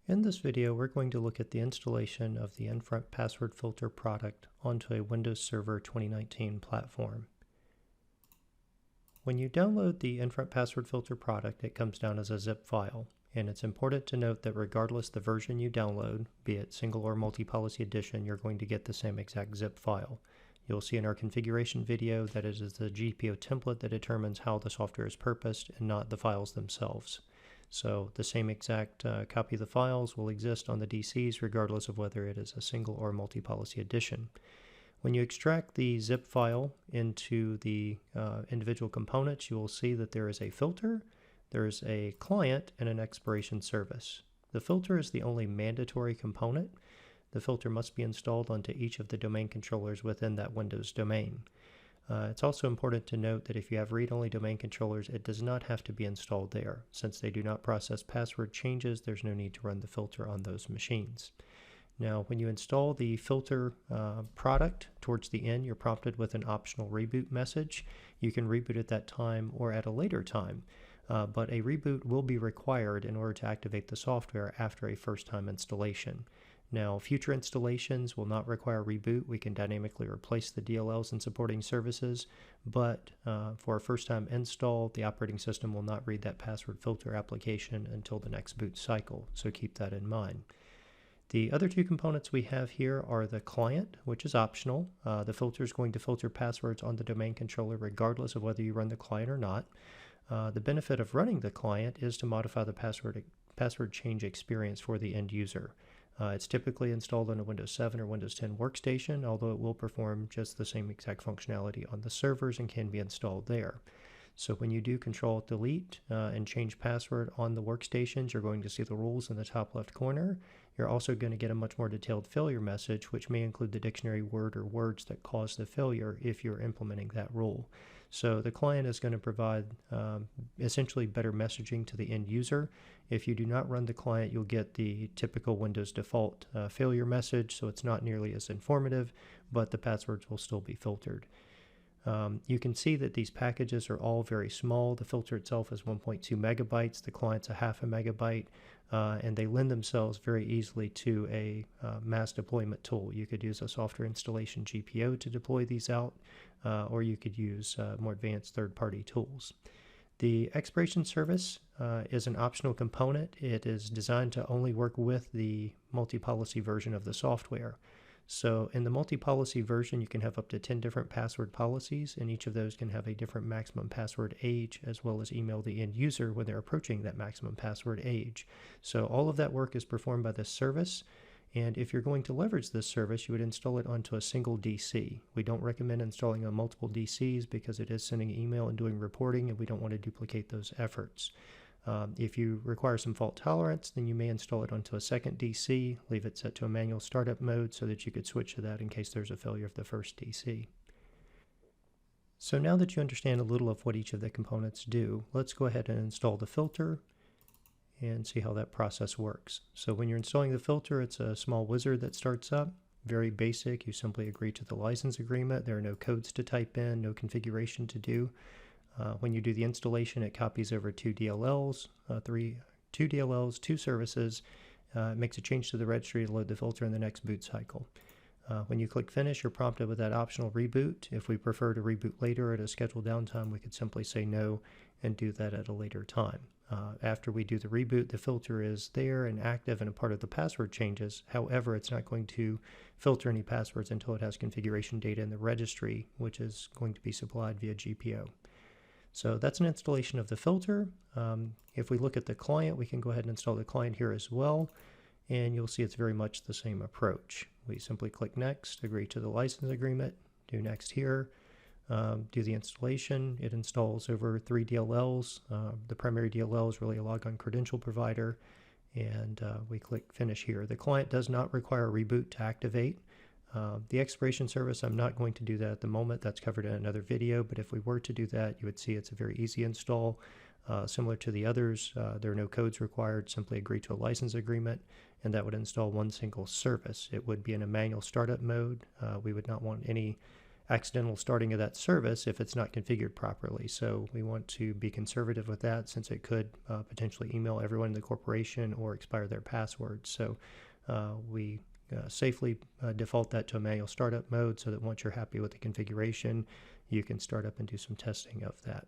In this video, we're going to look at the installation of the nFront password filter product onto a Windows Server 2019 platform. When you download the nFront password filter product, it comes down as a zip file, and it's important to note that regardless the version you download, be it single or multi-policy edition, you're going to get the same exact zip file. You'll see in our configuration video that it is the GPO template that determines how the software is purposed and not the files themselves. So the same exact copy of the files will exist on the DCs regardless of whether it is a single or multi-policy edition. When you extract the zip file into the individual components, you will see that there is a filter, there's a client, and an expiration service. The filter is the only mandatory component. The filter must be installed onto each of the domain controllers within that Windows domain. It's also important to note that if you have read-only domain controllers, it does not have to be installed there. Since they do not process password changes, there's no need to run the filter on those machines. Now, when you install the filter product, towards the end, you're prompted with an optional reboot message. You can reboot at that time or at a later time, but a reboot will be required in order to activate the software after a first-time installation. Now, future installations will not require a reboot. We can dynamically replace the DLLs and supporting services, but for a first-time install, the operating system will not read that password filter application until the next boot cycle, so keep that in mind. The other two components we have here are the client, which is optional. The filter is going to filter passwords on the domain controller regardless of whether you run the client or not. The benefit of running the client is to modify the password change experience for the end user. It's typically installed on a Windows 7 or Windows 10 workstation, although it will perform just the same exact functionality on the servers and can be installed there. So when you do Control-Delete and change password on the workstations, you're going to see the rules in the top left corner. You're also going to get a much more detailed failure message, which may include the dictionary word or words that caused the failure if you're implementing that rule. So the client is going to provide essentially better messaging to the end user. If you do not run the client, you'll get the typical Windows default failure message, so it's not nearly as informative, but the passwords will still be filtered. You can see that these packages are all very small. The filter itself is 1.2 megabytes, the client's a half a megabyte, and they lend themselves very easily to a mass deployment tool. You could use a software installation GPO to deploy these out, or you could use more advanced third-party tools. The expiration service is an optional component. It is designed to only work with the multi-policy version of the software. So in the multi-policy version, you can have up to 10 different password policies, and each of those can have a different maximum password age, as well as email the end user when they're approaching that maximum password age. So all of that work is performed by this service, and if you're going to leverage this service, you would install it onto a single DC. We don't recommend installing on multiple DCs because it is sending email and doing reporting, and we don't want to duplicate those efforts. If you require some fault tolerance, then you may install it onto a second DC, leave it set to a manual startup mode so that you could switch to that in case there's a failure of the first DC. So now that you understand a little of what each of the components do, let's go ahead and install the filter and see how that process works. So when you're installing the filter, it's a small wizard that starts up. Very basic. You simply agree to the license agreement. There are no codes to type in, no configuration to do. When you do the installation, it copies over two DLLs, two services. It makes a change to the registry to load the filter in the next boot cycle. When you click Finish, you're prompted with that optional reboot. If we prefer to reboot later at a scheduled downtime, we could simply say no and do that at a later time. After we do the reboot, the filter is there and active and a part of the password changes. However, it's not going to filter any passwords until it has configuration data in the registry, which is going to be supplied via GPO. So that's an installation of the filter. If we look at the client, we can go ahead and install the client here as well, and you'll see it's very much the same approach. We simply click Next, agree to the license agreement, do Next here, do the installation. It installs over 3 DLLs. The primary DLL is really a logon credential provider, and we click Finish here. The client does not require a reboot to activate. The expiration service, I'm not going to do that at the moment. That's covered in another video, but if we were to do that, you would see it's a very easy install. Similar to the others, there are no codes required. Simply agree to a license agreement, and that would install one single service. It would be in a manual startup mode. We would not want any accidental starting of that service if it's not configured properly. So we want to be conservative with that, since it could potentially email everyone in the corporation or expire their passwords. So we safely default that to a manual startup mode, so that once you're happy with the configuration, you can start up and do some testing of that.